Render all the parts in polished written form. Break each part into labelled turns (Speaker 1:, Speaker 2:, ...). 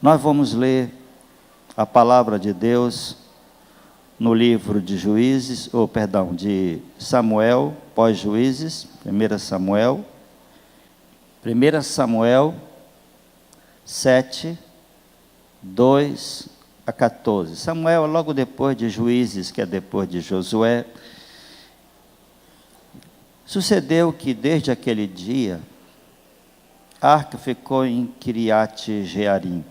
Speaker 1: Nós vamos ler a palavra de Deus no livro de de Samuel, pós-Juízes, 1 Samuel 7, 2 a 14. Samuel é logo depois de Juízes, que é depois de Josué. Sucedeu que desde aquele dia, a arca ficou em Quiriate-Jearim.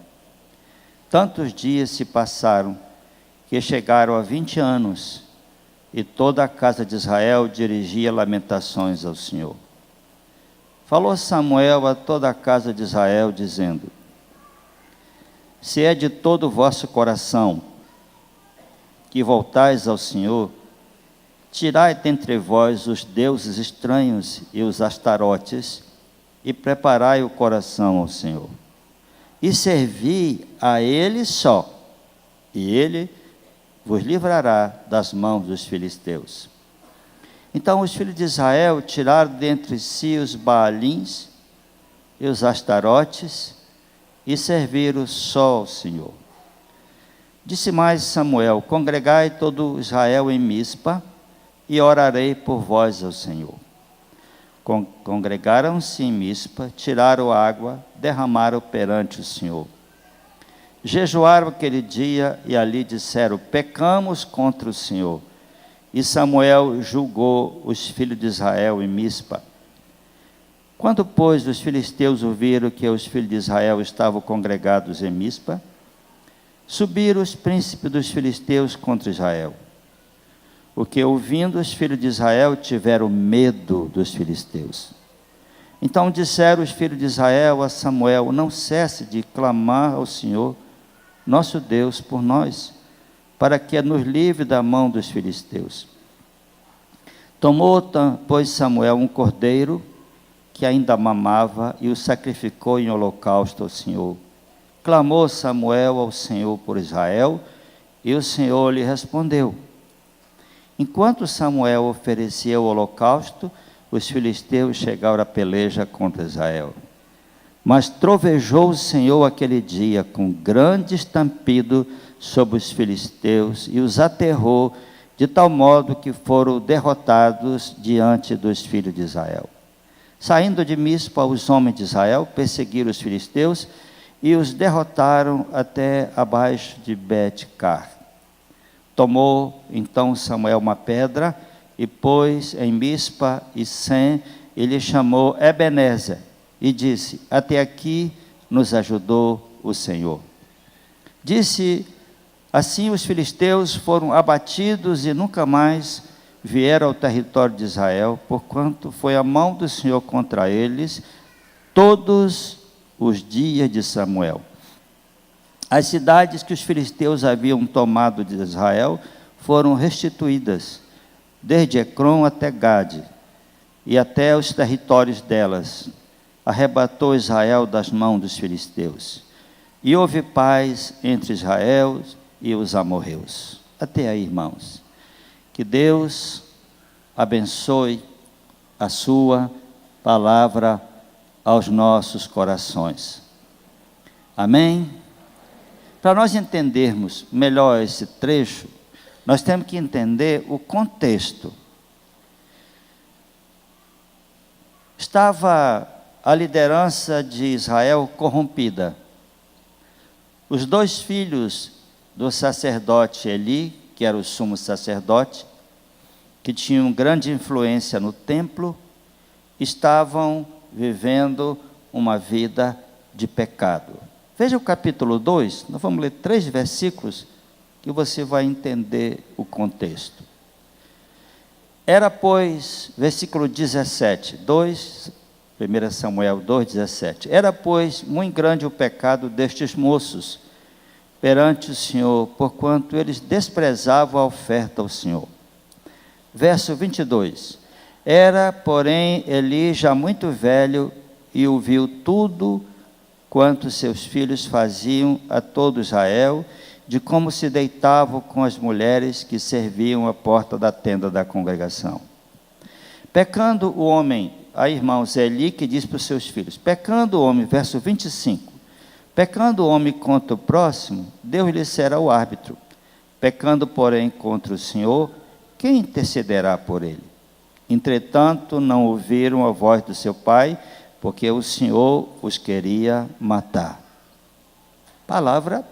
Speaker 1: Tantos dias se passaram, que chegaram a 20 anos, e toda a casa de Israel dirigia lamentações ao Senhor. Falou Samuel a toda a casa de Israel, dizendo: se é de todo o vosso coração que voltais ao Senhor, tirai dentre vós os deuses estranhos e os astarotes, e preparai o coração ao Senhor. E servi a Ele só, e Ele vos livrará das mãos dos filisteus. Então os filhos de Israel tiraram dentre si os Baalins e os astarotes, e serviram só ao Senhor. Disse mais Samuel: congregai todo Israel em Mispa, e orarei por vós ao Senhor. Congregaram-se em Mispa, tiraram água, derramaram perante o Senhor. Jejuaram aquele dia e ali disseram: pecamos contra o Senhor. E Samuel julgou os filhos de Israel em Mispa. Quando, pois, os filisteus ouviram que os filhos de Israel estavam congregados em Mispa, subiram os príncipes dos filisteus contra Israel. Porque, ouvindo os filhos de Israel, tiveram medo dos filisteus. Então disseram os filhos de Israel a Samuel: não cesse de clamar ao Senhor, nosso Deus, por nós, para que nos livre da mão dos filisteus. Tomou, pois, Samuel um cordeiro que ainda mamava e o sacrificou em holocausto ao Senhor. Clamou Samuel ao Senhor por Israel, e o Senhor lhe respondeu. Enquanto Samuel oferecia o holocausto, os filisteus chegaram à peleja contra Israel. Mas trovejou o Senhor aquele dia com grande estampido sobre os filisteus e os aterrou, de tal modo que foram derrotados diante dos filhos de Israel. Saindo de Mispa, os homens de Israel perseguiram os filisteus e os derrotaram até abaixo de Bet-car. Tomou então Samuel uma pedra e pôs em Mispa e Sem, e lhe chamou Ebenezer, e disse: até aqui nos ajudou o Senhor. Disse assim: os filisteus foram abatidos e nunca mais vieram ao território de Israel, porquanto foi a mão do Senhor contra eles todos os dias de Samuel. As cidades que os filisteus haviam tomado de Israel foram restituídas, desde Ecrom até Gade, e até os territórios delas. Arrebatou Israel das mãos dos filisteus. E houve paz entre Israel e os amorreus. Até aí, irmãos. Que Deus abençoe a sua palavra aos nossos corações. Amém? Para nós entendermos melhor esse trecho, nós temos que entender o contexto. Estava a liderança de Israel corrompida. Os dois filhos do sacerdote Eli, que era o sumo sacerdote, que tinham grande influência no templo, estavam vivendo uma vida de pecado. Veja o capítulo 2, nós vamos ler 3 versículos, que você vai entender o contexto. Era, pois, versículo 17, 1 Samuel 2, 17. Era, pois, muito grande o pecado destes moços perante o Senhor, porquanto eles desprezavam a oferta ao Senhor. Verso 22. Era, porém, Eli já muito velho e ouviu tudo quanto seus filhos faziam a todo Israel, de como se deitavam com as mulheres que serviam à porta da tenda da congregação. Pecando o homem, aí irmãos, Eli que diz para os seus filhos, pecando o homem, verso 25, Pecando o homem contra o próximo, Deus lhe será o árbitro. Pecando, porém, contra o Senhor, quem intercederá por ele? Entretanto, não ouviram a voz do seu pai, porque o Senhor os queria matar. Palavra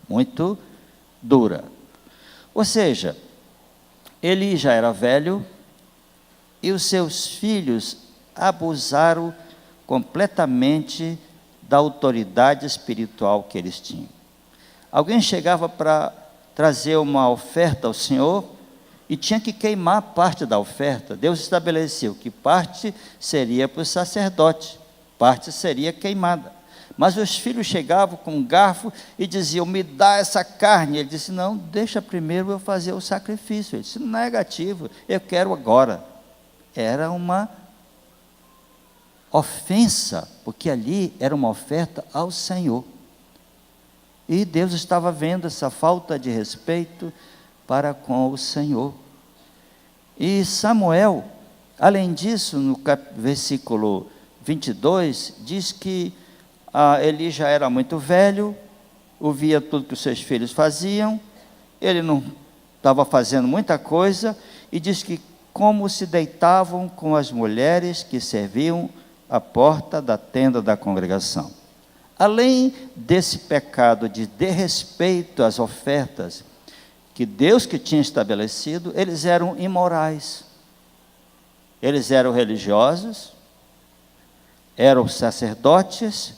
Speaker 1: muito dura. Ou seja, Eli já era velho e os seus filhos abusaram completamente da autoridade espiritual que eles tinham. Alguém chegava para trazer uma oferta ao Senhor e tinha que queimar parte da oferta. Deus estabeleceu que parte seria para o sacerdote, parte seria queimada. Mas os filhos chegavam com um garfo e diziam, me dá essa carne. Ele disse, não, deixa primeiro eu fazer o sacrifício. Ele disse, negativo, eu quero agora. Era uma ofensa, porque ali era uma oferta ao Senhor. E Deus estava vendo essa falta de respeito para com o Senhor. E Samuel, além disso, no versículo 22, diz que Eli já era muito velho, ouvia tudo que os seus filhos faziam, ele não estava fazendo muita coisa, e diz que como se deitavam com as mulheres que serviam à porta da tenda da congregação. Além desse pecado de desrespeito às ofertas que Deus que tinha estabelecido, eles eram imorais. Eles eram religiosos, eram sacerdotes,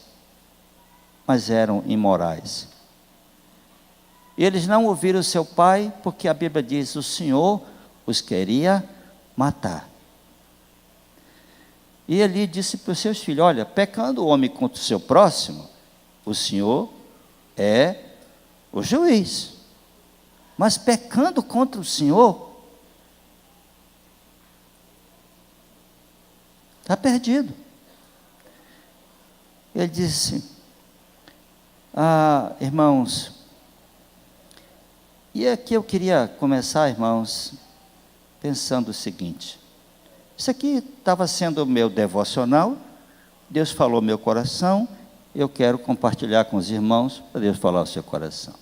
Speaker 1: mas eram imorais. E eles não ouviram seu pai, porque a Bíblia diz, o Senhor os queria matar. E Eli disse para os seus filhos, olha, pecando o homem contra o seu próximo, o Senhor é o juiz. Mas pecando contra o Senhor, está perdido. Ele disse, irmãos, e aqui eu queria começar, irmãos, pensando o seguinte, isso aqui estava sendo o meu devocional, Deus falou ao meu coração, eu quero compartilhar com os irmãos, para Deus falar ao seu coração.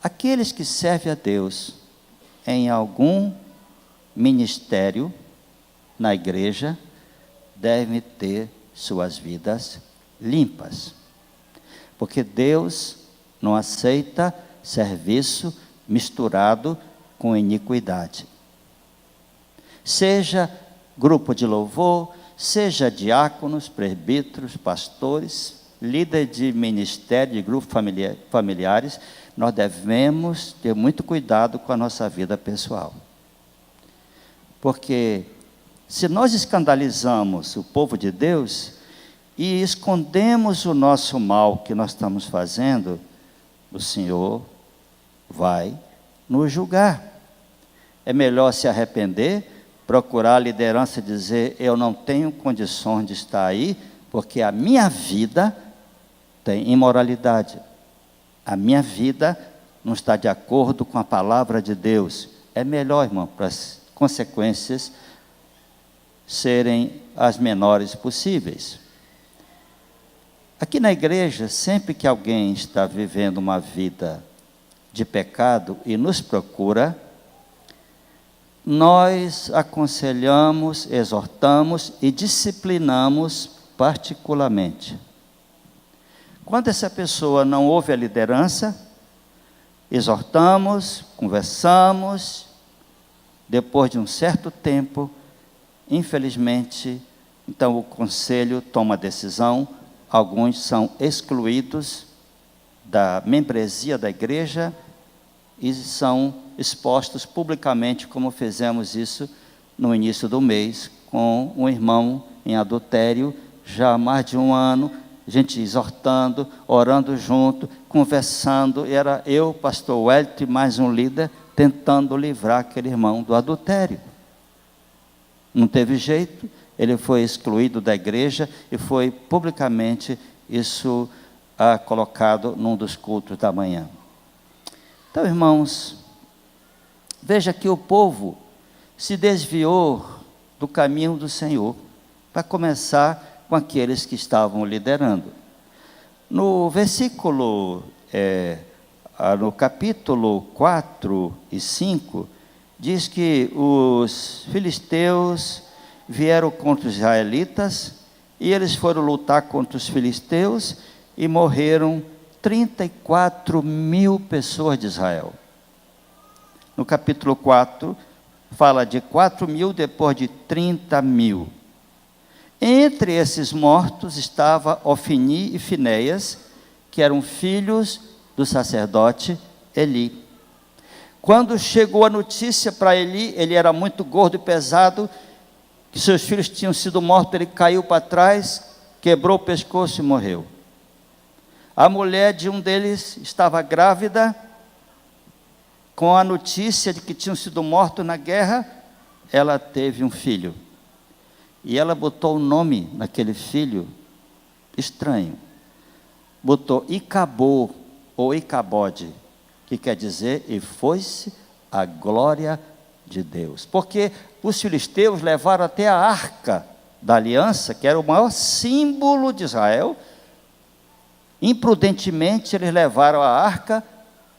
Speaker 1: Aqueles que servem a Deus em algum ministério na igreja, devem ter suas vidas limpas, porque Deus não aceita serviço misturado com iniquidade. Seja grupo de louvor, seja diáconos, presbíteros, pastores, líder de ministério, de grupos familiares, nós devemos ter muito cuidado com a nossa vida pessoal. Porque se nós escandalizamos o povo de Deus e escondemos o nosso mal que nós estamos fazendo, o Senhor vai nos julgar. É melhor se arrepender, procurar a liderança e dizer, eu não tenho condições de estar aí, porque a minha vida tem imoralidade. A minha vida não está de acordo com a palavra de Deus. É melhor, irmão, para as consequências serem as menores possíveis. Aqui na igreja, sempre que alguém está vivendo uma vida de pecado e nos procura, nós aconselhamos, exortamos e disciplinamos particularmente. Quando essa pessoa não ouve a liderança, exortamos, conversamos, depois de um certo tempo, infelizmente, então o conselho toma a decisão, alguns são excluídos da membresia da igreja e são expostos publicamente, como fizemos isso no início do mês, com um irmão em adultério, já há mais de um ano, a gente exortando, orando junto, conversando, era eu, pastor Wellington, e mais um líder, tentando livrar aquele irmão do adultério. Não teve jeito, ele foi excluído da igreja e foi publicamente isso colocado num dos cultos da manhã. Então, irmãos, veja que o povo se desviou do caminho do Senhor, para começar com aqueles que estavam liderando. No versículo, no capítulo 4 e 5, diz que os filisteus vieram contra os israelitas, e eles foram lutar contra os filisteus, e morreram 34.000 pessoas de Israel. No capítulo 4, fala de 4.000, depois de 30.000. Entre esses mortos estava Ofni e Finéias, que eram filhos do sacerdote Eli. Quando chegou a notícia para Eli, ele era muito gordo e pesado, que seus filhos tinham sido mortos, ele caiu para trás, quebrou o pescoço e morreu. A mulher de um deles estava grávida, com a notícia de que tinham sido mortos na guerra, ela teve um filho. E ela botou o nome naquele filho estranho. Botou Icabô, ou Icabode, que quer dizer, e foi-se a glória de Deus. Porque os filisteus levaram até a arca da aliança, que era o maior símbolo de Israel. Imprudentemente eles levaram a arca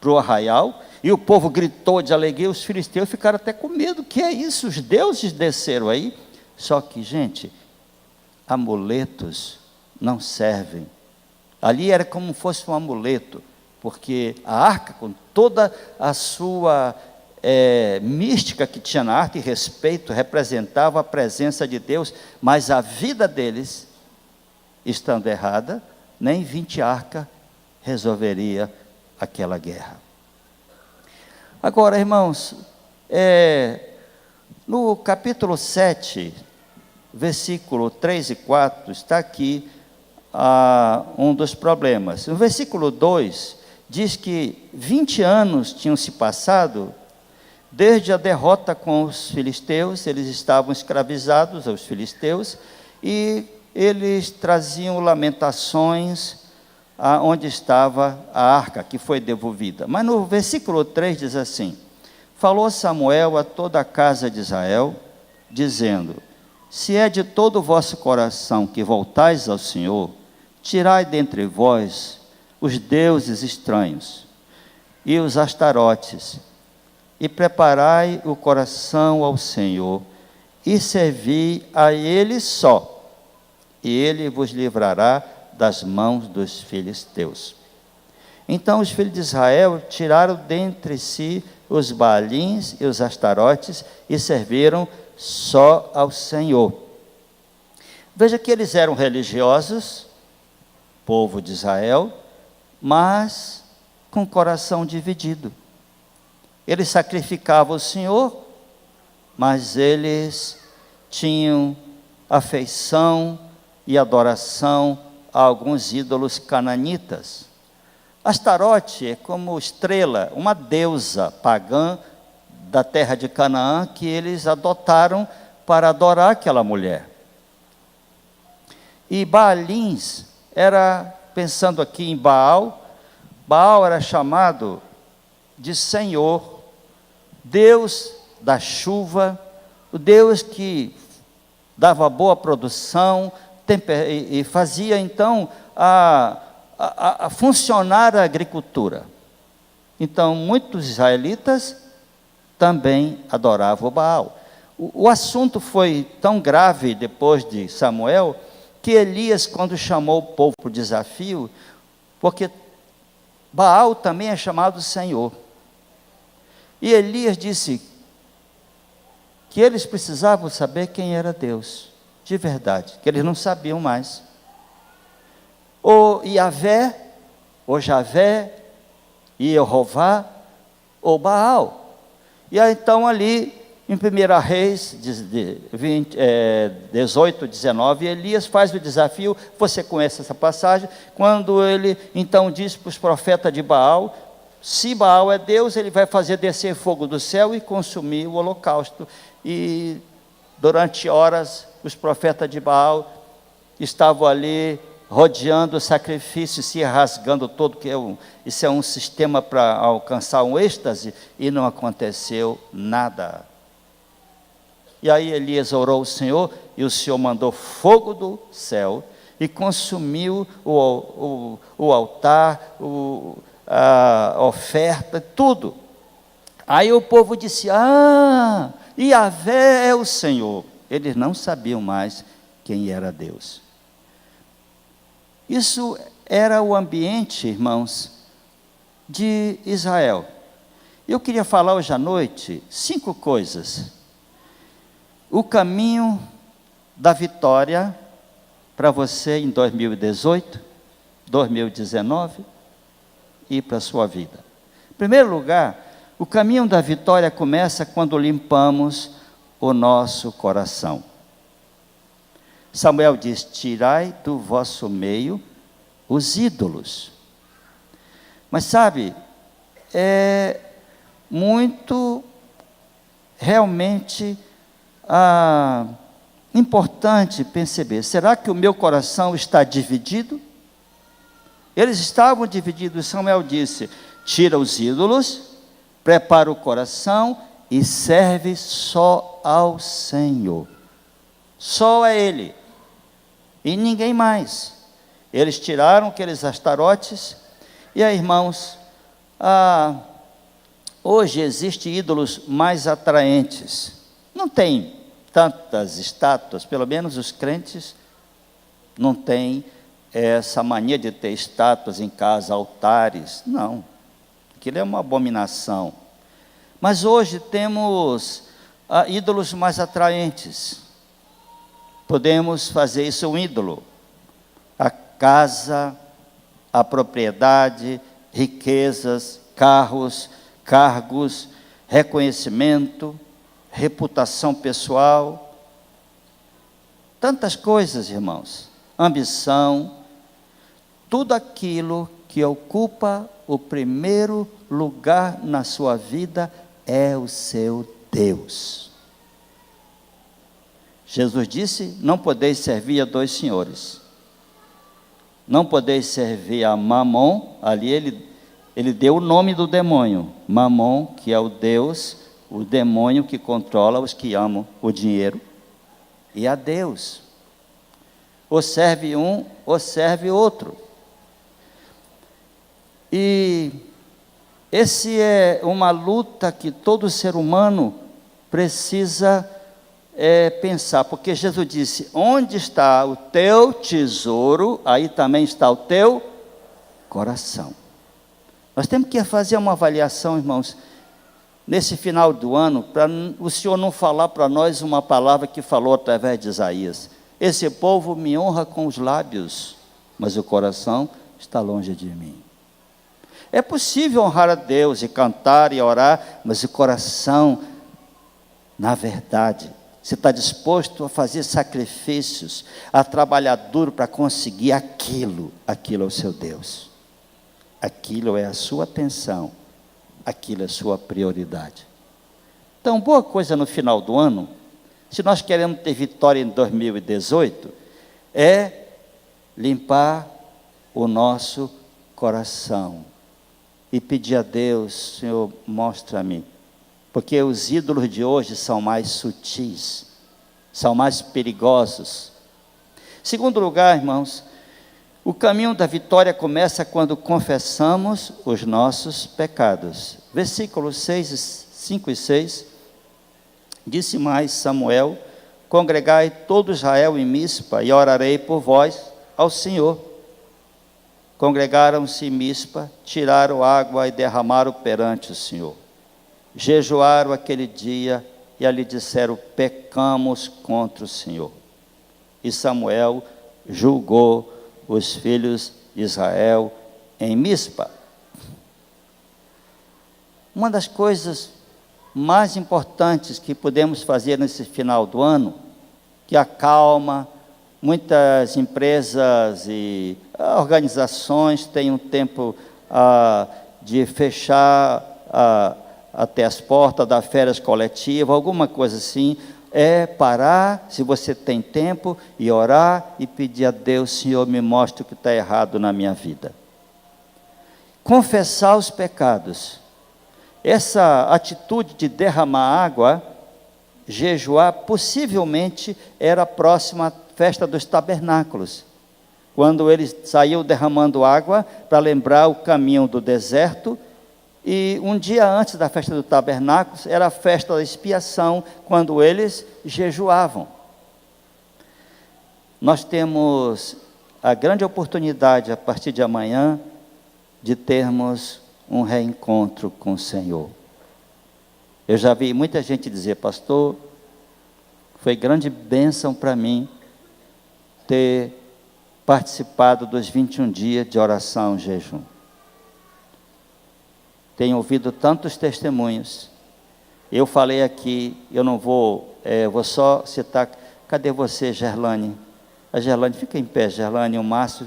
Speaker 1: para o arraial, e o povo gritou de alegria, os filisteus ficaram até com medo. Que é isso? Os deuses desceram aí. Só que, gente, amuletos não servem. Ali era como se fosse um amuleto, porque a arca, com toda a sua mística que tinha na arte e respeito, representava a presença de Deus, mas a vida deles, estando errada, nem 20 arcas resolveria aquela guerra. Agora, irmãos, no capítulo 7, versículo 3 e 4, está aqui um dos problemas. No versículo 2, diz que 20 anos tinham se passado desde a derrota com os filisteus. Eles estavam escravizados aos filisteus, e eles traziam lamentações onde estava a arca, que foi devolvida. Mas no versículo 3 diz assim: falou Samuel a toda a casa de Israel, dizendo: se é de todo o vosso coração que voltais ao Senhor, tirai dentre vós os deuses estranhos e os astarotes, e preparai o coração ao Senhor, e servi a Ele só, e Ele vos livrará das mãos dos filisteus. Então os filhos de Israel tiraram dentre si os Baalins e os astarotes, e serviram só ao Senhor. Veja que eles eram religiosos, povo de Israel, mas com o coração dividido. Eles sacrificavam o Senhor, mas eles tinham afeição e adoração a alguns ídolos cananitas. Astarote é como estrela, uma deusa pagã da terra de Canaã, que eles adotaram para adorar aquela mulher. E Baalins era, pensando aqui em Baal, Baal era chamado de Senhor, Deus da chuva, o Deus que dava boa produção, e fazia então a funcionar a agricultura. Então muitos israelitas também adoravam o Baal. O assunto foi tão grave depois de Samuel, que Elias, quando chamou o povo para o desafio, porque Baal também é chamado Senhor, e Elias disse que eles precisavam saber quem era Deus, de verdade, que eles não sabiam mais. Ou Yahvé, ou Javé, Jeová, ou Baal. E aí então ali, em 1 Reis 18, 19, Elias faz o desafio. Você conhece essa passagem, quando ele então diz para os profetas de Baal: se Baal é Deus, ele vai fazer descer fogo do céu e consumir o holocausto. E durante horas os profetas de Baal estavam ali rodeando o sacrifício, se rasgando todo, isso é um sistema para alcançar um êxtase, e não aconteceu nada. E aí Elias orou ao Senhor, e o Senhor mandou fogo do céu, e consumiu o altar, a oferta, tudo. Aí o povo disse: ah, Yahvé é o Senhor. Eles não sabiam mais quem era Deus. Isso era o ambiente, irmãos, de Israel. Eu queria falar hoje à noite 5 coisas. O caminho da vitória para você em 2018, 2019 e para a sua vida. Em primeiro lugar, o caminho da vitória começa quando limpamos o nosso coração. Samuel diz: tirai do vosso meio os ídolos. Mas sabe, é muito realmente importante perceber: será que o meu coração está dividido? Eles estavam divididos. Samuel disse: tira os ídolos, prepara o coração e serve só ao Senhor. Só a Ele e ninguém mais. Eles tiraram aqueles astarotes. E aí, irmãos, hoje existem ídolos mais atraentes. Não tem tantas estátuas, pelo menos os crentes não têm essa mania de ter estátuas em casa, altares. Não, aquilo é uma abominação. Mas hoje temos ídolos mais atraentes. Podemos fazer isso um ídolo. A casa, a propriedade, riquezas, carros, cargos, reconhecimento, reputação pessoal, tantas coisas, irmãos, ambição, tudo aquilo que ocupa o primeiro lugar na sua vida é o seu Deus. Jesus disse: não podeis servir a 2 senhores. Não podeis servir a Mamon. Ali ele deu o nome do demônio, Mamon, que é o Deus, o demônio que controla os que amam o dinheiro, e a Deus. Ou serve um, ou serve outro. E esse é uma luta que todo ser humano precisa pensar, porque Jesus disse: onde está o teu tesouro, aí também está o teu coração. Nós temos que fazer uma avaliação, irmãos, nesse final do ano, para o Senhor não falar para nós uma palavra que falou através de Isaías: esse povo me honra com os lábios, mas o coração está longe de mim. É possível honrar a Deus e cantar e orar, mas o coração, na verdade, você está disposto a fazer sacrifícios, a trabalhar duro para conseguir aquilo é o seu Deus. Aquilo é a sua atenção, aquilo é a sua prioridade. Então, boa coisa no final do ano, se nós queremos ter vitória em 2018, é limpar o nosso coração e pedir a Deus: Senhor, mostra-me. Porque os ídolos de hoje são mais sutis, são mais perigosos. Segundo lugar, irmãos, o caminho da vitória começa quando confessamos os nossos pecados. Versículos 5 e 6, disse mais Samuel: congregai todo Israel em Mispa, e orarei por vós ao Senhor. Congregaram-se em Mispa, tiraram água e derramaram perante o Senhor. Jejuaram aquele dia e ali disseram: pecamos contra o Senhor. E Samuel julgou os filhos de Israel em Mispa. Uma das coisas mais importantes que podemos fazer nesse final do ano, que acalma muitas empresas e organizações têm um tempo de fechar até as portas, dar férias coletivas, alguma coisa assim, é parar, se você tem tempo, e orar e pedir a Deus: Senhor, me mostre o que está errado na minha vida. Confessar os pecados. Essa atitude de derramar água, jejuar, possivelmente era próxima à festa dos tabernáculos. quando ele saiu derramando água para lembrar o caminho do deserto. E um dia antes da festa do tabernáculo, era a festa da expiação, quando eles jejuavam. Nós temos a grande oportunidade, a partir de amanhã, de termos um reencontro com o Senhor. Eu já vi muita gente dizer: pastor, foi grande bênção para mim ter participado dos 21 dias de oração e jejum. Tenho ouvido tantos testemunhos. Eu falei aqui, eu não vou, vou só citar. Cadê você, Gerlane? A Gerlane, fica em pé, Gerlane e o Márcio.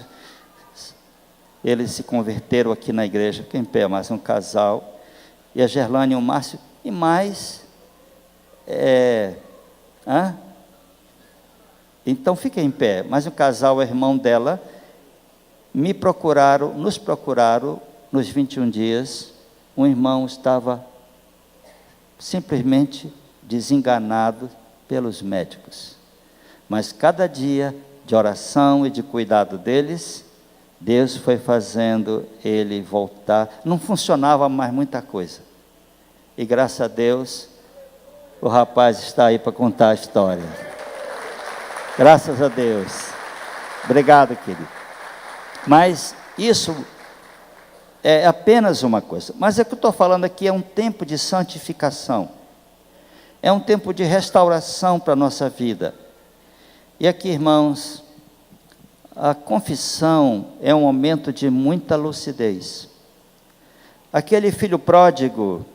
Speaker 1: Eles se converteram aqui na igreja. Fica em pé, Márcio, um casal. E a Gerlane e o Márcio. E mais, então fica em pé. Mas o casal, o irmão dela, nos procuraram nos 21 dias. Um irmão estava simplesmente desenganado pelos médicos. Mas cada dia de oração e de cuidado deles, Deus foi fazendo ele voltar. Não funcionava mais muita coisa. E graças a Deus, o rapaz está aí para contar a história. Graças a Deus. Obrigado, querido. Mas isso é apenas uma coisa. Mas o que eu estou falando aqui é um tempo de santificação. É um tempo de restauração para a nossa vida. E aqui, irmãos, a confissão é um momento de muita lucidez. Aquele filho pródigo,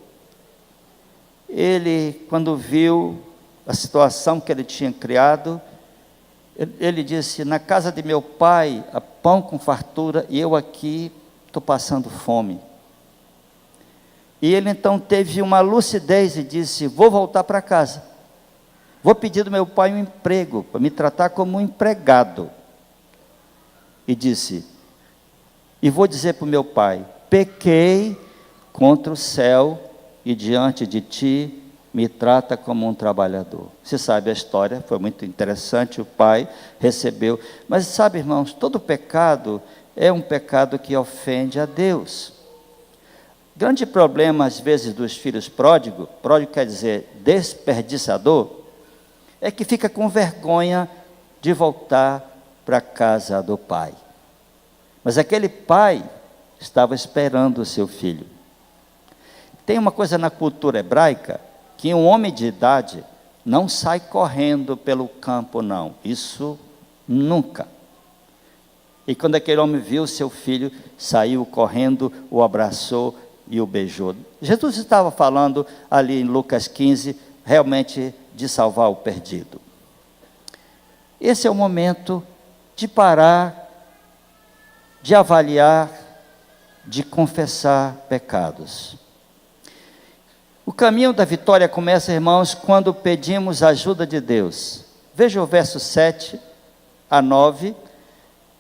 Speaker 1: ele, quando viu a situação que ele tinha criado, ele disse: na casa de meu pai há pão com fartura e eu aqui estou passando fome. E ele então teve uma lucidez e disse: vou voltar para casa, vou pedir do meu pai um emprego, para me tratar como um empregado. E disse: e vou dizer para o meu pai: pequei contra o céu e diante de ti me trata como um trabalhador. Você sabe a história, foi muito interessante. O pai recebeu, mas sabe, irmãos, todo pecado é um pecado que ofende a Deus. Grande problema às vezes dos filhos pródigo quer dizer desperdiçador, é que fica com vergonha de voltar para a casa do pai. Mas aquele pai estava esperando o seu filho. Tem uma coisa na cultura hebraica, que um homem de idade não sai correndo pelo campo, não. Isso nunca. E quando aquele homem viu seu filho, saiu correndo, o abraçou e o beijou. Jesus estava falando ali em Lucas 15, realmente de salvar o perdido. Esse é o momento de parar, de avaliar, de confessar pecados. O caminho da vitória começa, irmãos, quando pedimos a ajuda de Deus. Veja o verso 7 a 9.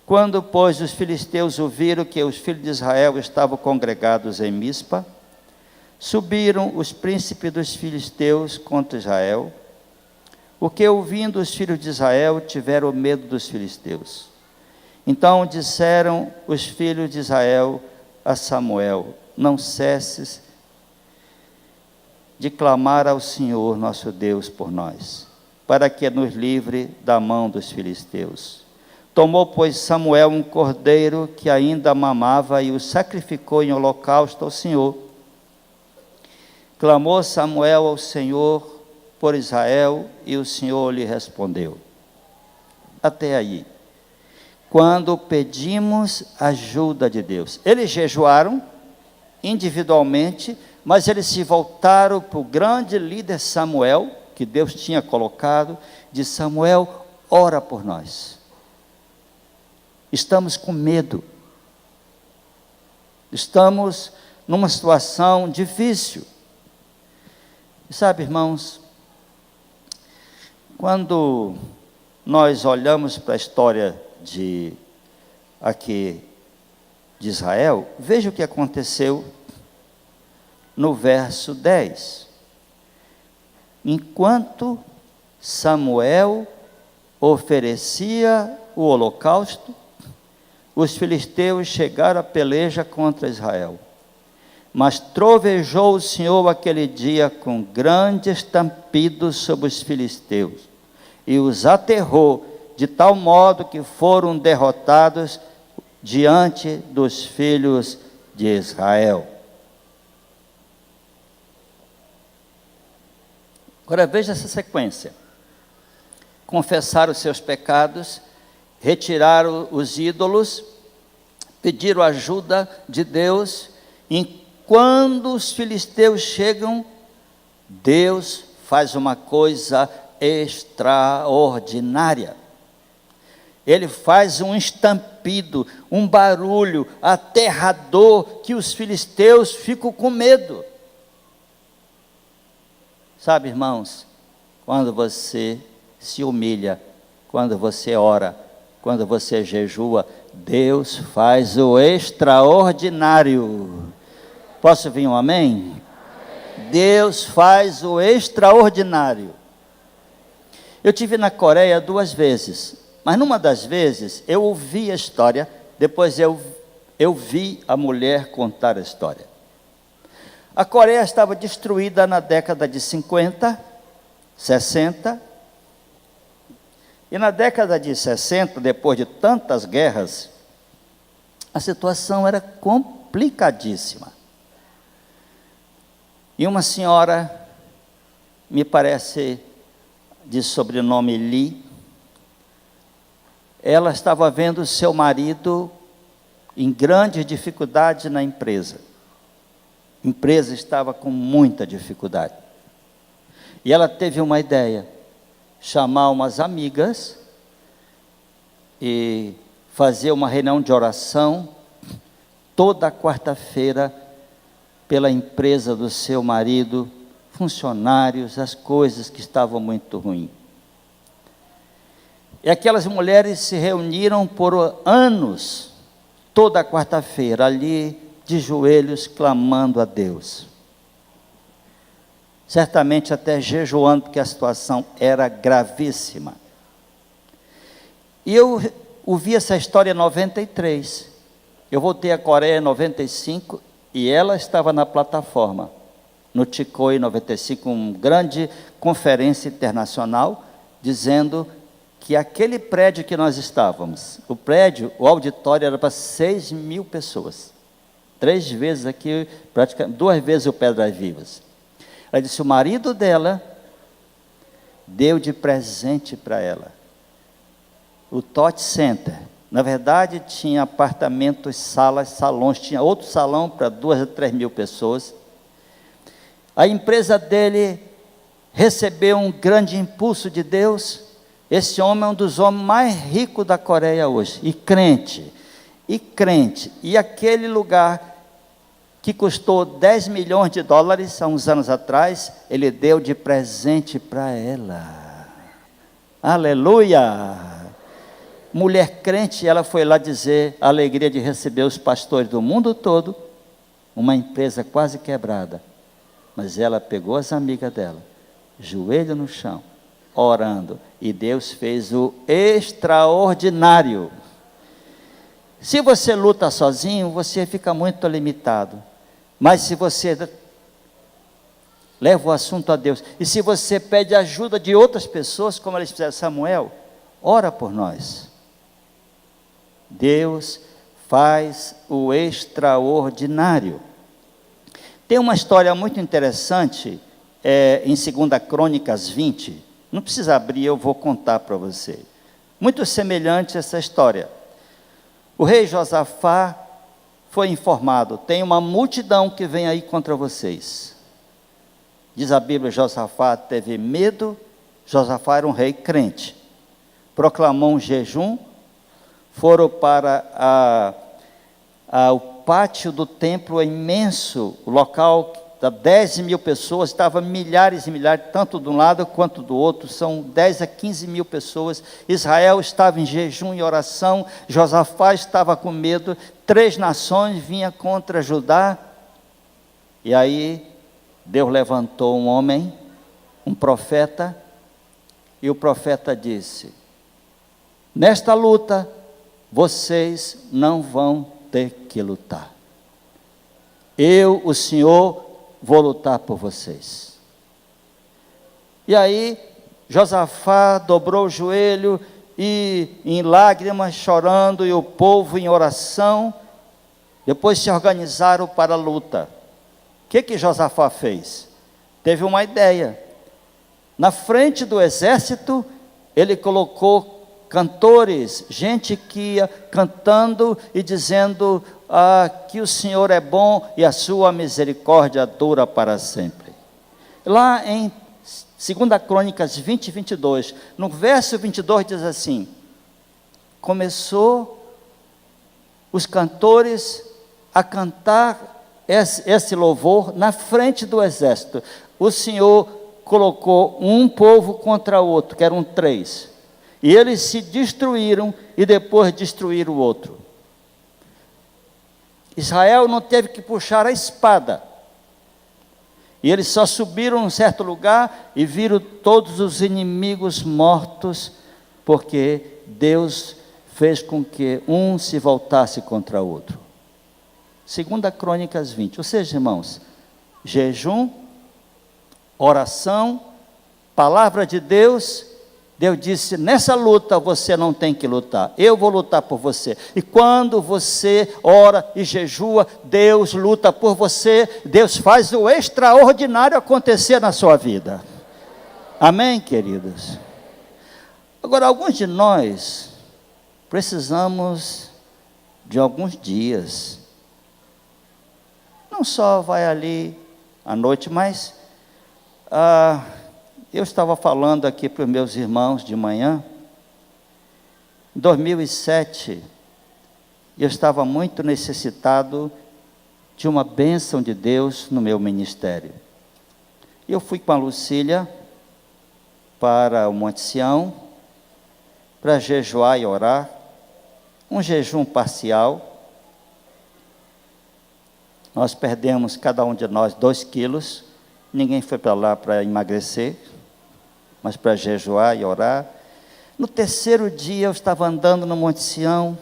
Speaker 1: Quando, pois, os filisteus ouviram que os filhos de Israel estavam congregados em Mispa, subiram os príncipes dos filisteus contra Israel, o que, ouvindo os filhos de Israel, tiveram medo dos filisteus. Então disseram os filhos de Israel a Samuel: não cesses de clamar ao Senhor nosso Deus por nós, para que nos livre da mão dos filisteus. Tomou, pois, Samuel um cordeiro que ainda mamava e o sacrificou em holocausto ao Senhor. Clamou Samuel ao Senhor por Israel e o Senhor lhe respondeu. Até aí. Quando pedimos ajuda de Deus. Eles jejuaram individualmente, mas eles se voltaram para o grande líder Samuel, que Deus tinha colocado, de Samuel, ora por nós. Estamos com medo. Estamos numa situação difícil. Sabe, irmãos, quando nós olhamos para a história de Israel, veja o que aconteceu no verso 10. Enquanto Samuel oferecia o holocausto, os filisteus chegaram à peleja contra Israel. Mas trovejou o Senhor aquele dia com grande estampido sobre os filisteus, e os aterrou, de tal modo que foram derrotados diante dos filhos de Israel. Agora veja essa sequência. Confessaram os seus pecados, retiraram os ídolos, pediram ajuda de Deus, e quando os filisteus chegam, Deus faz uma coisa extraordinária. Ele faz um estampido, um barulho aterrador, que os filisteus ficam com medo. Sabe, irmãos, quando você se humilha, quando você ora, quando você jejua, Deus faz o extraordinário. Posso vir um amém? Deus faz o extraordinário. Eu estive na Coreia 2 vezes, mas numa das vezes eu ouvi a história, depois eu vi a mulher contar a história. A Coreia estava destruída na década de 50, 60, e na década de 60, depois de tantas guerras, a situação era complicadíssima. E uma senhora, me parece de sobrenome Lee, ela estava vendo seu marido em grandes dificuldades na empresa. A empresa estava com muita dificuldade. E ela teve uma ideia, chamar umas amigas e fazer uma reunião de oração toda quarta-feira pela empresa do seu marido, funcionários, as coisas que estavam muito ruins. E aquelas mulheres se reuniram por anos, toda quarta-feira, ali de joelhos, clamando a Deus. Certamente até jejuando, porque a situação era gravíssima. E eu ouvi essa história em 93. Eu voltei à Coreia em 95 e ela estava na plataforma, no Ticoi 95, uma grande conferência internacional, dizendo que aquele prédio que nós estávamos, o auditório era para 6.000 pessoas. 3 vezes aqui, praticamente 2 vezes o Pedras Vivas. Ela disse, o marido dela deu de presente para ela o Tot Center. Na verdade, tinha apartamentos, salas, salões, tinha outro salão para 2 a 3 mil pessoas. A empresa dele recebeu um grande impulso de Deus. Esse homem é um dos homens mais ricos da Coreia hoje, e crente. E aquele lugar que custou 10 milhões de dólares, há uns anos atrás, ele deu de presente para ela. Aleluia! Mulher crente, ela foi lá dizer a alegria de receber os pastores do mundo todo, uma empresa quase quebrada. Mas ela pegou as amigas dela, joelho no chão, orando, e Deus fez o extraordinário. Se você luta sozinho, você fica muito limitado. Mas se você leva o assunto a Deus, e se você pede ajuda de outras pessoas, como eles fizeram, Samuel, ora por nós. Deus faz o extraordinário. Tem uma história muito interessante, em 2 Crônicas 20, não precisa abrir, eu vou contar para você. Muito semelhante a essa história. O rei Josafá foi informado, tem uma multidão que vem aí contra vocês. Diz a Bíblia, Josafá teve medo. Josafá era um rei crente. Proclamou um jejum, foram para o pátio do templo imenso, o local da 10 mil pessoas, estavam milhares e milhares, tanto de um lado quanto do outro, são 10 a 15 mil pessoas. Israel estava em jejum e oração, Josafá estava com medo, 3 nações vinham contra Judá, e aí Deus levantou um homem, um profeta, e o profeta disse, nesta luta, vocês não vão ter que lutar. Eu, o Senhor, vou lutar por vocês. E aí, Josafá dobrou o joelho e em lágrimas, chorando, e o povo em oração, depois se organizaram para a luta. O que Josafá fez? Teve uma ideia. Na frente do exército, ele colocou cantores, gente que ia cantando e dizendo que o Senhor é bom e a sua misericórdia dura para sempre. Lá em 2 Crônicas 20, 22, no verso 22 diz assim: começou os cantores a cantar esse louvor na frente do exército. O Senhor colocou um povo contra o outro, que eram 3, e eles se destruíram e depois destruíram o outro. Israel não teve que puxar a espada, e eles só subiram a um certo lugar e viram todos os inimigos mortos, porque Deus fez com que um se voltasse contra o outro. 2 Crônicas 20, ou seja, irmãos, jejum, oração, palavra de Deus. Deus disse: nessa luta você não tem que lutar, eu vou lutar por você. E quando você ora e jejua, Deus luta por você, Deus faz o extraordinário acontecer na sua vida. Amém, queridos? Agora, alguns de nós precisamos de alguns dias. Não só vai ali à noite, mas eu estava falando aqui para os meus irmãos de manhã. Em 2007, eu estava muito necessitado de uma bênção de Deus no meu ministério. Eu fui com a Lucília para o Monte Sião, para jejuar e orar, um jejum parcial. Nós perdemos, cada um de nós, 2 quilos. Ninguém foi para lá para emagrecer, mas para jejuar e orar. No 3º dia, eu estava andando no Monte Sião,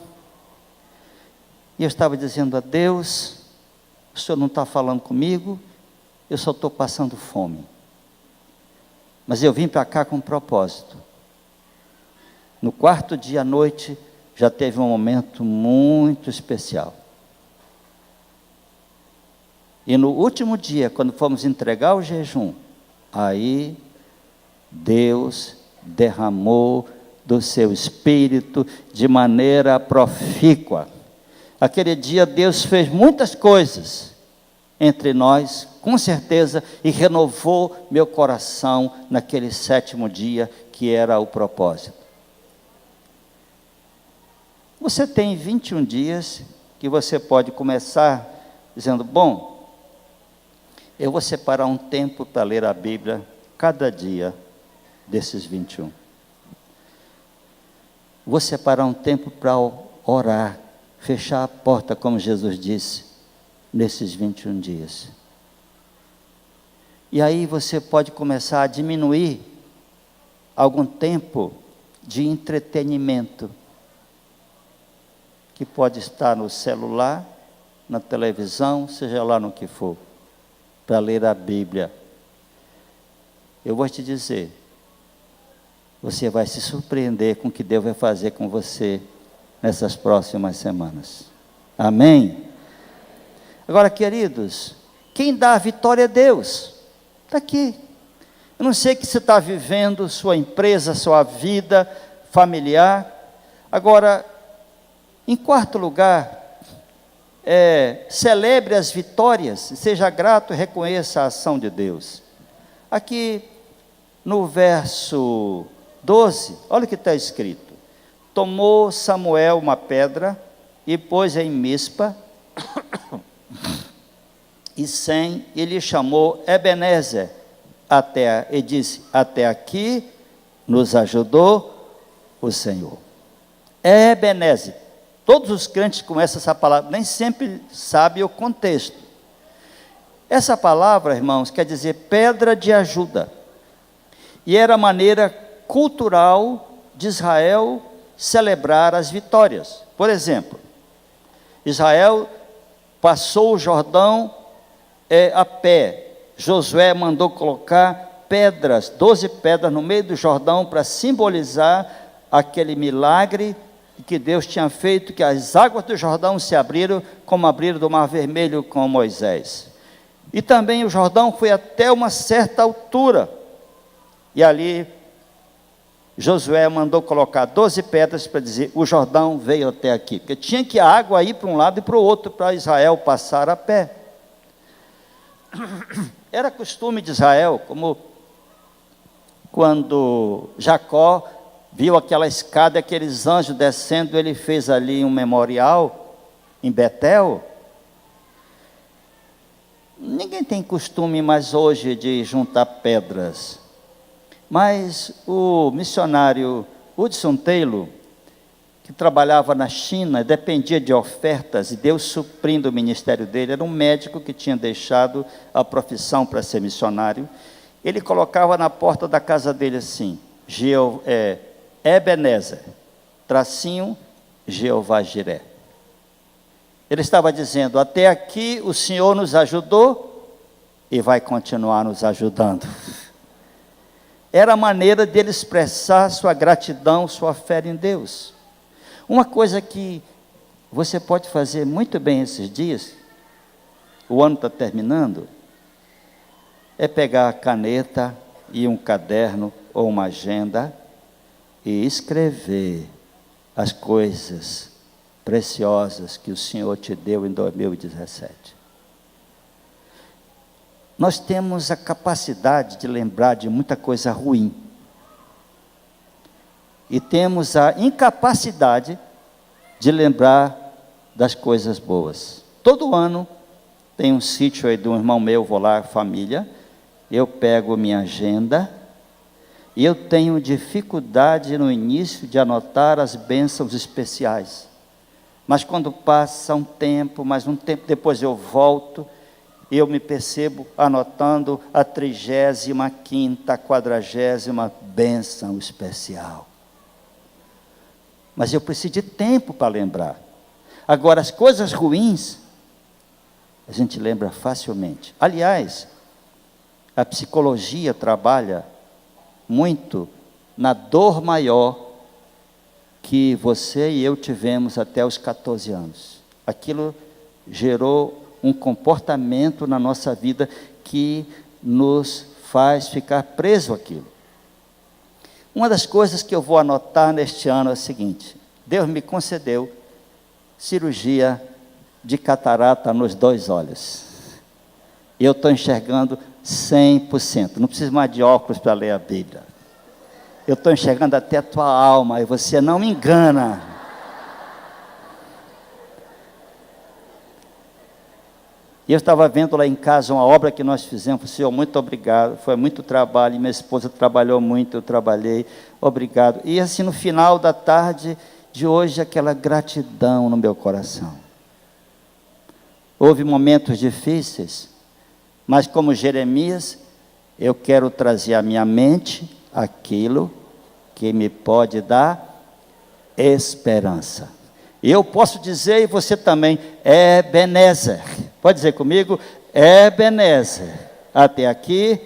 Speaker 1: e eu estava dizendo a Deus: o Senhor não está falando comigo, eu só estou passando fome. Mas eu vim para cá com um propósito. No 4º dia à noite, já teve um momento muito especial. E no último dia, quando fomos entregar o jejum, aí Deus derramou do seu Espírito de maneira profícua. Aquele dia Deus fez muitas coisas entre nós, com certeza, e renovou meu coração naquele 7º dia, que era o propósito. Você tem 21 dias que você pode começar dizendo: bom, eu vou separar um tempo para ler a Bíblia cada dia desses 21. Vou separar um tempo para orar, fechar a porta, como Jesus disse, nesses 21 dias. E aí você pode começar a diminuir algum tempo de entretenimento, que pode estar no celular, na televisão, seja lá no que for, para ler a Bíblia. Eu vou te dizer, você vai se surpreender com o que Deus vai fazer com você nessas próximas semanas. Amém? Agora, queridos, quem dá a vitória é Deus. Está aqui. Eu não sei que você está vivendo, sua empresa, sua vida familiar. Agora, em 4º lugar, celebre as vitórias, seja grato e reconheça a ação de Deus. Aqui no verso 12, olha o que está escrito: tomou Samuel uma pedra e pôs em Mispa, e Sem, e lhe chamou Ebenezer, e disse: até aqui nos ajudou o Senhor. Ebenezer. Todos os crentes conhecem essa palavra, nem sempre sabem o contexto. Essa palavra, irmãos, quer dizer pedra de ajuda. E era a maneira cultural de Israel celebrar as vitórias. Por exemplo, Israel passou o Jordão a pé. Josué mandou colocar pedras, 12 pedras no meio do Jordão para simbolizar aquele milagre que Deus tinha feito, que as águas do Jordão se abriram, como abriram do Mar Vermelho com Moisés. E também o Jordão foi até uma certa altura, e ali Josué mandou colocar 12 pedras para dizer, o Jordão veio até aqui, porque tinha que a água ir para um lado e para o outro, para Israel passar a pé. Era costume de Israel, como quando Jacó viu aquela escada, aqueles anjos descendo, ele fez ali um memorial em Betel. Ninguém tem costume mais hoje de juntar pedras, mas o missionário Hudson Taylor, que trabalhava na China, dependia de ofertas, e Deus suprindo o ministério dele, era um médico que tinha deixado a profissão para ser missionário. Ele colocava na porta da casa dele assim, Ebenezer, tracinho, Jeová Jiré. Ele estava dizendo, até aqui o Senhor nos ajudou e vai continuar nos ajudando. Era a maneira dele expressar sua gratidão, sua fé em Deus. Uma coisa que você pode fazer muito bem esses dias, o ano está terminando, é pegar a caneta e um caderno ou uma agenda e escrever as coisas preciosas que o Senhor te deu em 2017. Nós temos a capacidade de lembrar de muita coisa ruim. E temos a incapacidade de lembrar das coisas boas. Todo ano tem um sítio aí de um irmão meu, vou lá, família, eu pego minha agenda, e eu tenho dificuldade no início de anotar as bênçãos especiais. Mas quando passa um tempo, mais um tempo depois eu volto, eu me percebo anotando a 35ª, 40ª bênção especial. Mas eu preciso de tempo para lembrar. Agora, as coisas ruins, a gente lembra facilmente. Aliás, a psicologia trabalha muito na dor maior que você e eu tivemos até os 14 anos. Aquilo gerou um comportamento na nossa vida que nos faz ficar preso àquilo. Uma das coisas que eu vou anotar neste ano é a seguinte: Deus me concedeu cirurgia de catarata nos 2 olhos. E eu estou enxergando 100%. Não preciso mais de óculos para ler a Bíblia. Eu estou enxergando até a tua alma, e você não me engana. E eu estava vendo lá em casa uma obra que nós fizemos. Senhor, muito obrigado, foi muito trabalho, minha esposa trabalhou muito, eu trabalhei, obrigado. E assim, no final da tarde de hoje, aquela gratidão no meu coração. Houve momentos difíceis, mas como Jeremias, eu quero trazer à minha mente aquilo que me pode dar esperança. E eu posso dizer, e você também, Ebenezer. Pode dizer comigo, Ebenezer. Até aqui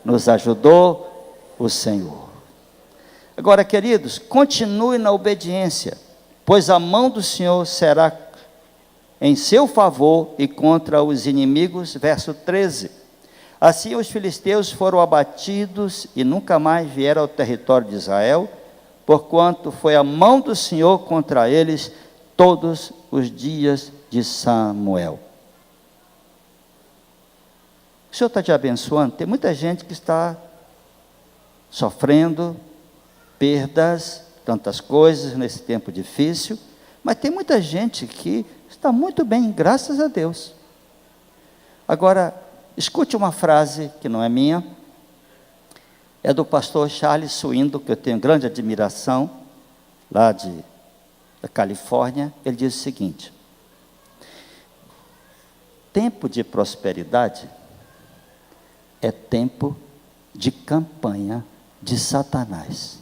Speaker 1: nos ajudou o Senhor. Agora, queridos, continue na obediência, pois a mão do Senhor será em seu favor e contra os inimigos. Verso 13. Assim os filisteus foram abatidos e nunca mais vieram ao território de Israel, porquanto foi a mão do Senhor contra eles todos os dias de Samuel. O Senhor está te abençoando. Tem muita gente que está sofrendo perdas, tantas coisas nesse tempo difícil, mas tem muita gente que está muito bem, graças a Deus. Agora, escute uma frase que não é minha, é do pastor Charles Swindoll, que eu tenho grande admiração, lá da Califórnia. Ele diz o seguinte: tempo de prosperidade é tempo de campanha de Satanás.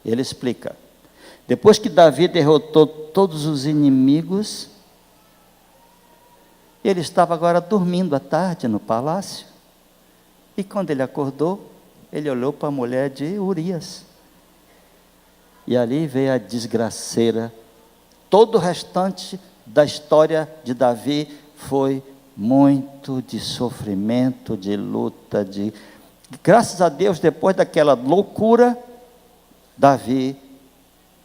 Speaker 1: Ele explica: Depois que Davi derrotou todos os inimigos, ele estava agora dormindo à tarde no palácio. E quando ele acordou, ele olhou para a mulher de Urias. E ali veio a desgraceira. Todo o restante da história de Davi foi muito de sofrimento, de luta, Graças a Deus, depois daquela loucura, Davi,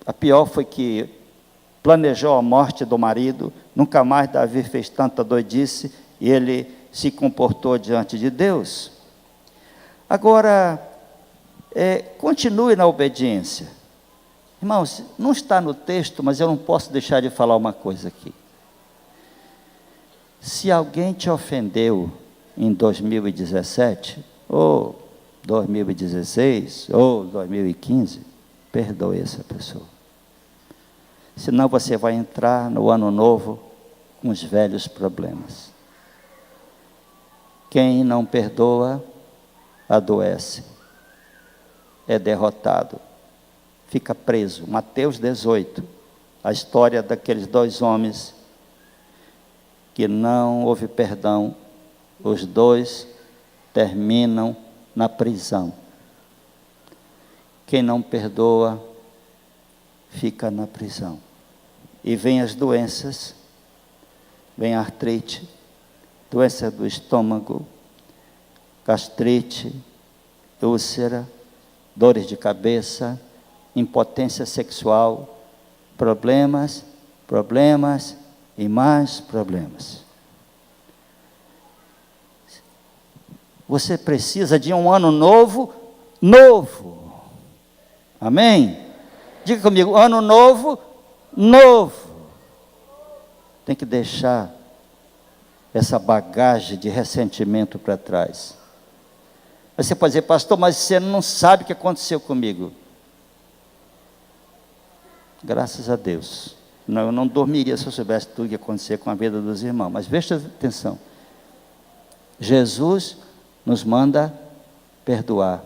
Speaker 1: a pior foi que planejou a morte do marido, nunca mais Davi fez tanta doidice, e ele se comportou diante de Deus. Agora, continue na obediência. Irmãos, não está no texto, mas eu não posso deixar de falar uma coisa aqui. Se alguém te ofendeu em 2017, ou 2016, ou 2015, perdoe essa pessoa. Senão você vai entrar no ano novo com os velhos problemas. Quem não perdoa, adoece, é derrotado, fica preso. Mateus 18, a história daqueles 2 homens que não houve perdão, os 2 terminam na prisão. Quem não perdoa, fica na prisão. E vem as doenças, vem a artrite, doença do estômago, gastrite, úlcera, dores de cabeça, impotência sexual, problemas e mais problemas. Você precisa de um ano novo. Amém? Diga comigo, ano novo. Tem que deixar essa bagagem de ressentimento para trás. Você pode dizer, pastor, mas você não sabe o que aconteceu comigo. Graças a Deus. Não, eu não dormiria se eu soubesse tudo o que acontecia com a vida dos irmãos. Mas preste atenção. Jesus nos manda perdoar.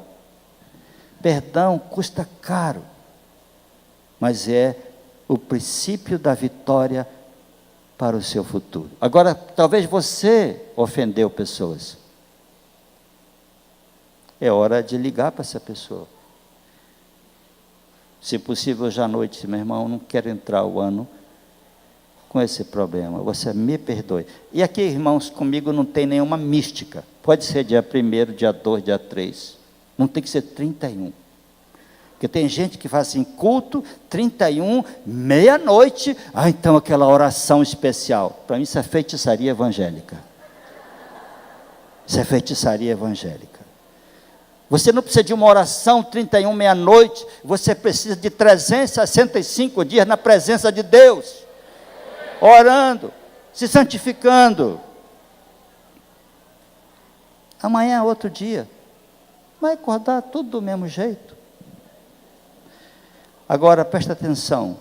Speaker 1: Perdão custa caro, mas é o princípio da vitória para o seu futuro. Agora, talvez você ofendeu pessoas. É hora de ligar para essa pessoa. Se possível, hoje à noite, meu irmão, não quero entrar o ano com esse problema. Você me perdoe. E aqui, irmãos, comigo não tem nenhuma mística. Pode ser dia 1º, dia 2, dia 3. Não tem que ser 31. Porque tem gente que faz assim, culto, 31, meia-noite. Então aquela oração especial. Para mim isso é feitiçaria evangélica. Isso é feitiçaria evangélica. Você não precisa de uma oração 31, meia-noite. Você precisa de 365 dias na presença de Deus. Orando, se santificando. Amanhã é outro dia. Vai acordar tudo do mesmo jeito. Agora, presta atenção.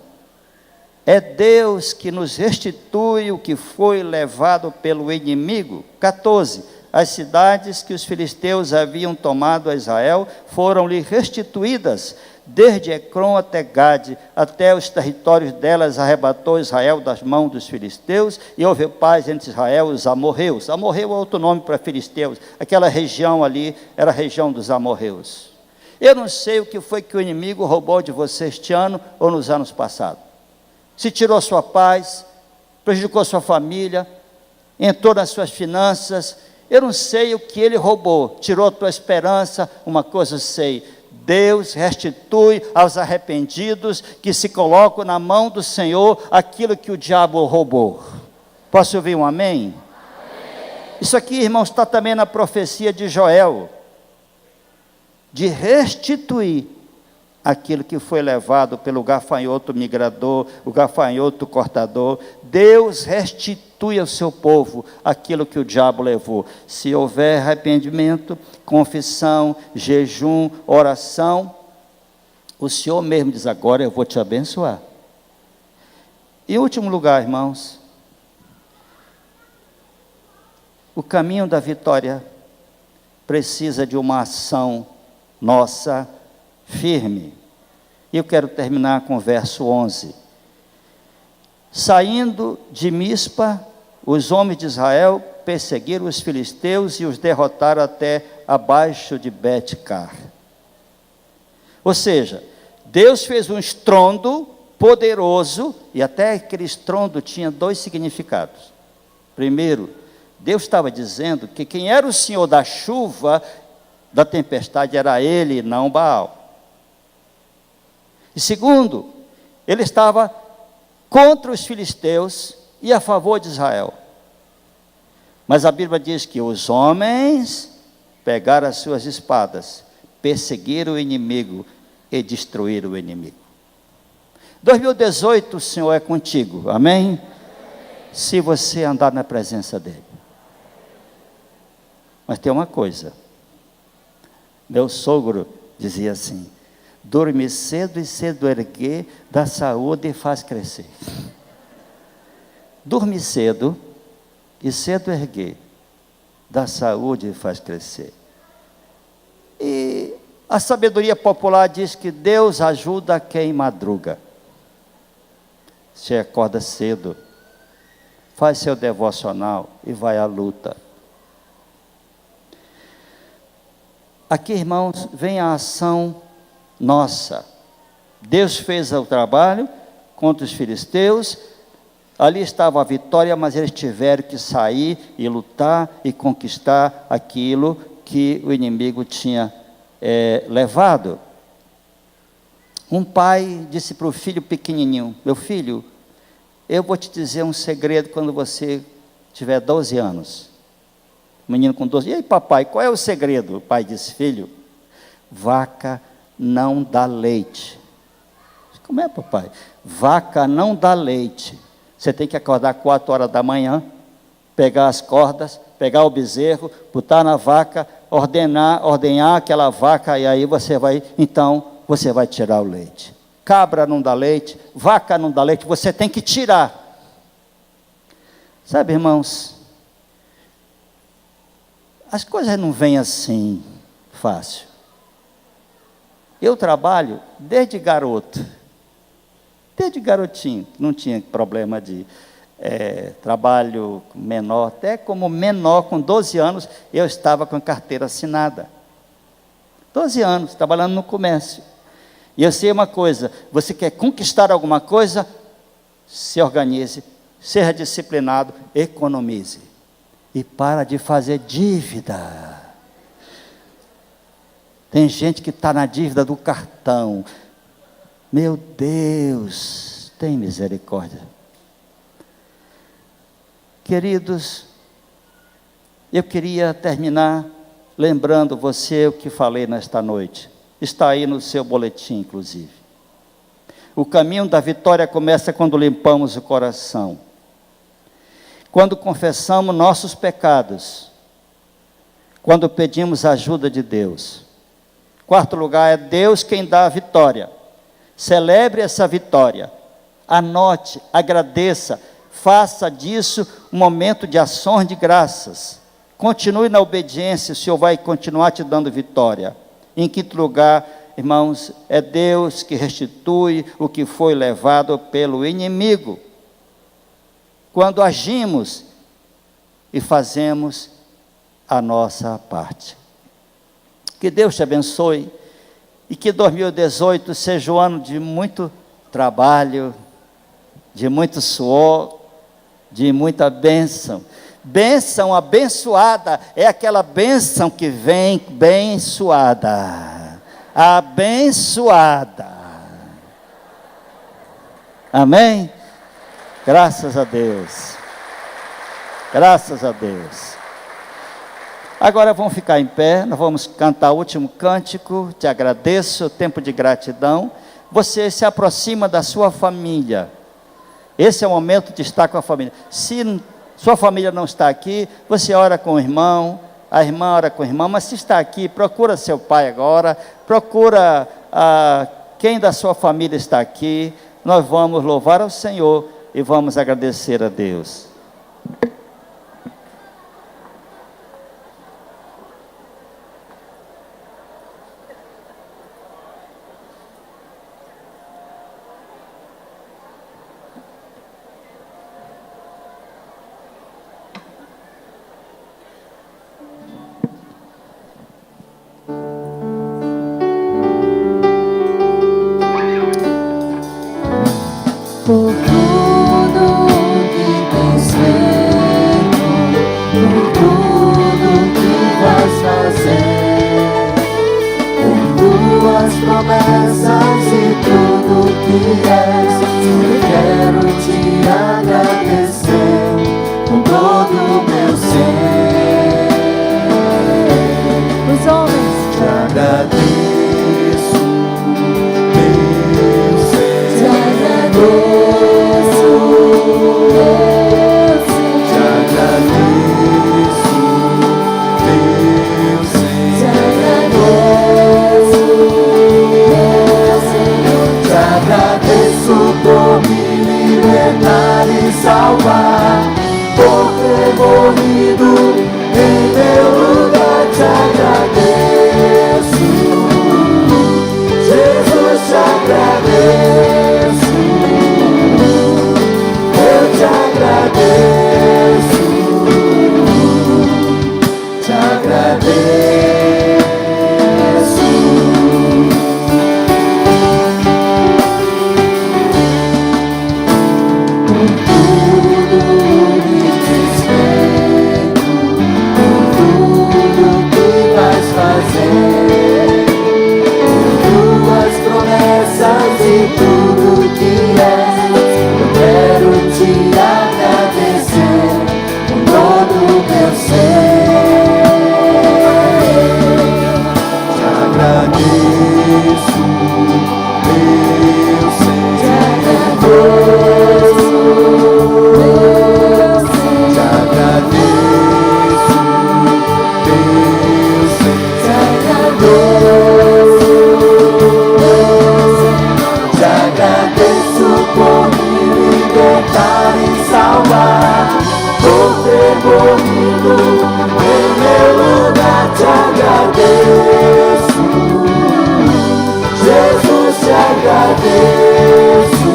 Speaker 1: É Deus que nos restitui o que foi levado pelo inimigo. 14. As cidades que os filisteus haviam tomado a Israel foram-lhe restituídas, desde Ecrom até Gade, até os territórios delas arrebatou Israel das mãos dos filisteus, e houve paz entre Israel e os amorreus. Amorreu é outro nome para filisteus. Aquela região ali era a região dos amorreus. Eu não sei o que foi que o inimigo roubou de você este ano ou nos anos passados. Se tirou sua paz, prejudicou sua família, entrou nas suas finanças. Eu não sei o que ele roubou, tirou a tua esperança. Uma coisa eu sei: Deus restitui aos arrependidos que se colocam na mão do Senhor aquilo que o diabo roubou. Posso ouvir um amém? Isso aqui, irmãos, está também na profecia de Joel, de restituir aquilo que foi levado pelo gafanhoto migrador, o gafanhoto cortador. Deus restitui ao seu povo aquilo que o diabo levou. Se houver arrependimento, confissão, jejum, oração, o Senhor mesmo diz: agora eu vou te abençoar. Em último lugar, irmãos, o caminho da vitória precisa de uma ação nossa firme. E eu quero terminar com o verso 11. Saindo de Mispa, os homens de Israel perseguiram os filisteus e os derrotaram até abaixo de Bet-car. Ou seja, Deus fez um estrondo poderoso, e até aquele estrondo tinha dois significados. Primeiro, Deus estava dizendo que quem era o Senhor da chuva, da tempestade, era Ele, não Baal. E segundo, Ele estava contra os filisteus e a favor de Israel. Mas a Bíblia diz que os homens pegaram as suas espadas, perseguiram o inimigo e destruíram o inimigo. 2018, o Senhor é contigo, amém? Se você andar na presença dEle. Mas tem uma coisa, meu sogro dizia assim: dorme cedo e cedo erguer, dá saúde e faz crescer. Dorme cedo e cedo erguer, dá saúde e faz crescer. E a sabedoria popular diz que Deus ajuda quem madruga. Você acorda cedo, faz seu devocional e vai à luta. Aqui, irmãos, vem a ação nossa. Deus fez o trabalho contra os filisteus, ali estava a vitória, mas eles tiveram que sair e lutar e conquistar aquilo que o inimigo tinha levado. Um pai disse para o filho pequenininho: meu filho, eu vou te dizer um segredo quando você tiver 12 anos. O menino com 12, e aí papai, qual é o segredo? O pai disse: filho, vaca não dá leite. Como é, papai? Vaca não dá leite. Você tem que acordar 4 horas da manhã, pegar as cordas, pegar o bezerro, botar na vaca, ordenhar aquela vaca, e aí você vai tirar o leite. Cabra não dá leite, vaca não dá leite, você tem que tirar. Sabe, irmãos, as coisas não vêm assim, fácil. Eu trabalho desde garoto, desde garotinho, não tinha problema de trabalho menor, até como menor, com 12 anos, eu estava com a carteira assinada. 12 anos, trabalhando no comércio. E eu sei uma coisa: você quer conquistar alguma coisa, se organize, seja disciplinado, economize. E para de fazer dívida. Tem gente que está na dívida do cartão. Meu Deus, tem misericórdia. Queridos, eu queria terminar lembrando você o que falei nesta noite. Está aí no seu boletim, inclusive. O caminho da vitória começa quando limpamos o coração, quando confessamos nossos pecados, quando pedimos a ajuda de Deus. Quarto lugar, é Deus quem dá a vitória. Celebre essa vitória, anote, agradeça, faça disso um momento de ações de graças. Continue na obediência, o Senhor vai continuar te dando vitória. Em quinto lugar, irmãos, é Deus que restitui o que foi levado pelo inimigo. Quando agimos e fazemos a nossa parte. Que Deus te abençoe e que 2018 seja um ano de muito trabalho, de muito suor, de muita bênção. Bênção abençoada é aquela bênção que vem bem suada. Abençoada. Amém? Graças a Deus. Graças a Deus. Agora vamos ficar em pé, nós vamos cantar o último cântico. Te agradeço, tempo de gratidão. Você se aproxima da sua família. Esse é o momento de estar com a família. Se sua família não está aqui, você ora com o irmão, a irmã ora com o irmão, mas se está aqui, procura seu pai agora, procura quem da sua família está aqui. Nós vamos louvar ao Senhor e vamos agradecer a Deus.
Speaker 2: por tudo que tens feito, por tudo que vais fazer, por tuas promessas e tudo que és. Eu quero te agradecer com todo o meu ser. Os homens
Speaker 3: Te agradeço, meu Senhor.
Speaker 2: te agradeço, meu Senhor.
Speaker 3: Te agradeço, meu
Speaker 2: Te
Speaker 3: Senhor.
Speaker 2: agradeço, meu Senhor.
Speaker 3: Te agradeço por me libertar e salvar, por ter morrido em meu lugar. Te agradeço, Jesus, te agradeço, eu te agradeço, te agradeço. Por tudo que tens feito, por tudo que vais fazer, por tuas promessas e tudo que és. Eu quero te agradecer com todo o meu ser. Te agradeço, meu Senhor. Te agradeço,
Speaker 2: Meu Senhor.
Speaker 3: te agradeço, meu Senhor.
Speaker 2: Te agradeço, meu Senhor.
Speaker 3: Te agradeço por me libertar e salvar, por ter morrido em meu lugar. Te agradeço, Jesus, te agradeço,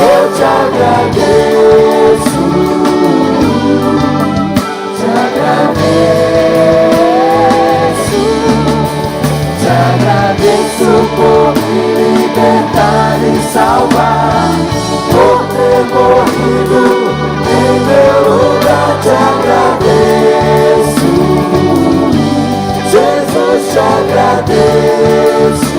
Speaker 3: eu te agradeço, te agradeço. Te agradeço por me libertar e salvar, por ter morrido em meu lugar. Te agradeço, Jesus, te agradeço,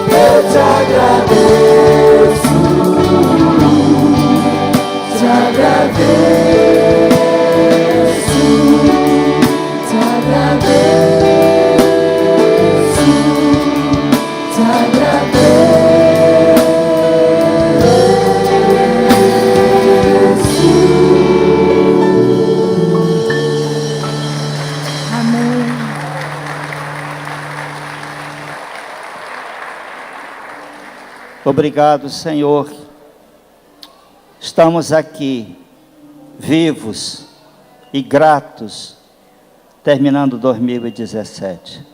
Speaker 3: eu te agradeço, te agradeço,
Speaker 2: Te agradeço, te agradeço. Amém.
Speaker 1: Obrigado, Senhor. Estamos aqui, vivos e gratos, terminando 2017.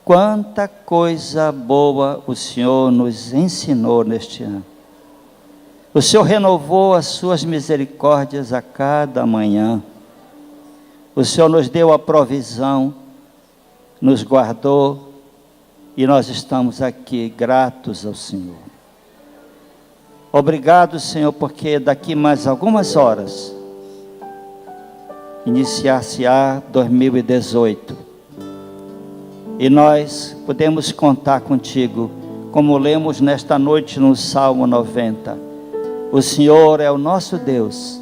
Speaker 1: Quanta coisa boa o Senhor nos ensinou neste ano. O Senhor renovou as suas misericórdias a cada manhã. O Senhor nos deu a provisão, nos guardou, e nós estamos aqui gratos ao Senhor. Obrigado, Senhor, porque daqui mais algumas horas iniciar-se-á 2018. E nós podemos contar contigo, como lemos nesta noite no Salmo 90. O Senhor é o nosso Deus,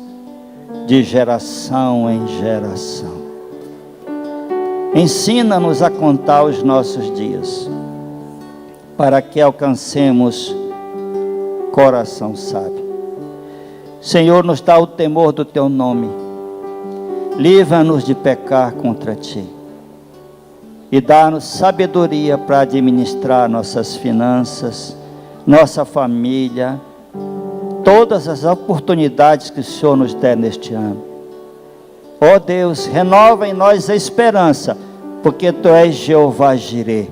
Speaker 1: de geração em geração. Ensina-nos a contar os nossos dias, para que alcancemos coração sábio. Senhor, nos dá o temor do Teu nome. Livra-nos de pecar contra Ti. E dá-nos sabedoria para administrar nossas finanças, nossa família, todas as oportunidades que o Senhor nos der neste ano. Ó Deus, renova em nós a esperança, porque Tu és Jeová Jireh,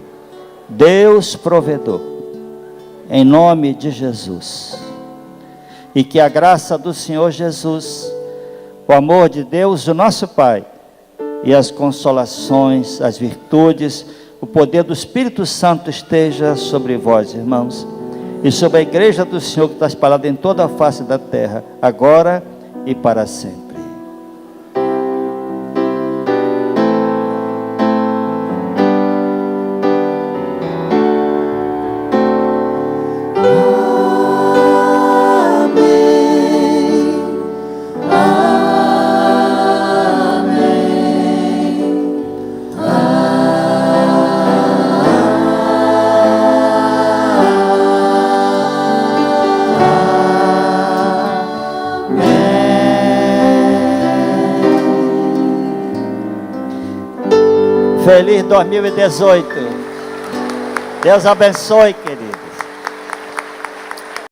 Speaker 1: Deus provedor, em nome de Jesus. E que a graça do Senhor Jesus, o amor de Deus, o nosso Pai, e as consolações, as virtudes, o o poder do Espírito Santo esteja sobre vós, irmãos, e sobre a igreja do Senhor que está espalhada em toda a face da terra, agora e para sempre. Feliz 2018. Deus abençoe, querido.